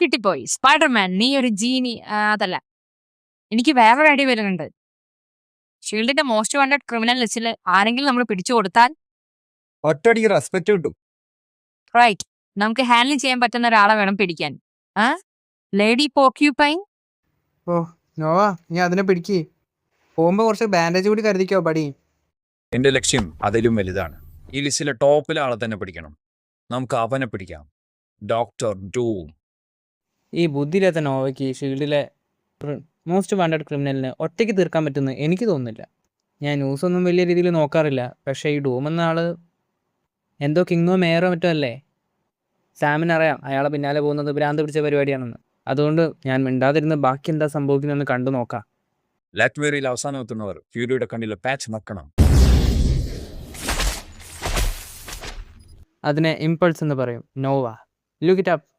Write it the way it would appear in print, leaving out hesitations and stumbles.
കിട്ടിപ്പോയി. സ്പൈഡർമാൻ നീ ഒരു ജീനി. അതല്ല, എനിക്ക് വേറൊരു ഐഡിയ വരുന്നുണ്ട്. ഷീൽഡിന്റെ മോസ്റ്റ് വാണ്ടഡ് ക്രിമിനൽ ലിസ്റ്റിൽ ആരെങ്കിലും നമ്മൾ പിടിച്ചു കൊടുത്താൽ ഒറ്റയടിക്ക് റെസ്പെക്ട് കിട്ടും. റൈറ്റ്, നമുക്ക് ഹാൻഡിൽ ചെയ്യാൻ പറ്റുന്ന ഒരാളെ വേണം പിടിക്കാൻ. ലേഡി പോക്യൂപൈൻ. ഓ നോവാ, നീ അതിനെ പിടിക്ക്. പോകുമ്പോ കുറച്ച് ബാൻഡേജ് കൂടി കരുതിക്കോ ബടി. എന്റെ ലക്ഷ്യം അതിലും വലുതാണ്. ഈ ലിസ്റ്റിലെ ടോപ്പിലെ ആളെ തന്നെ പിടിക്കണം. നമുക്ക് അവനെ പിടിക്കാം, ഡോക്ടർ ഡൂം. ഈ ബുദ്ധിയില്ലാത്ത നോവയ്ക്ക് ഷീൽഡിലെ മോസ്റ്റ് വാണ്ടഡ് ക്രിമിനലിനെ ഒറ്റയ്ക്ക് തീർക്കാൻ പറ്റുമെന്ന് എനിക്ക് തോന്നുന്നില്ല. ഞാൻ ന്യൂസൊന്നും വലിയ രീതിയിൽ നോക്കാറില്ല, പക്ഷേ ഈ ഡൂം എന്ന ആള് എന്തോ കിങ്ങോ മേയറോ മറ്റോ അല്ലേ. സാമിനറിയാം അയാളെ പിന്നാലെ പോകുന്നത് ഭ്രാന്ത് പിടിച്ച പരിപാടിയാണെന്ന്. അതുകൊണ്ട് ഞാൻ മിണ്ടാതിരുന്ന് ബാക്കി എന്താ സംഭവിക്കുന്നതെന്ന് കണ്ടു നോക്കാം. ലാറ്റ്വേറിയയിൽ അവസാനം എത്തുന്നവർ ഫ്യൂരിയുടെ കണ്ണിലെ പാച്ച് നക്കണം. അതിനെ ഇമ്പൾസ് എന്ന് പറയും. Now, look it up.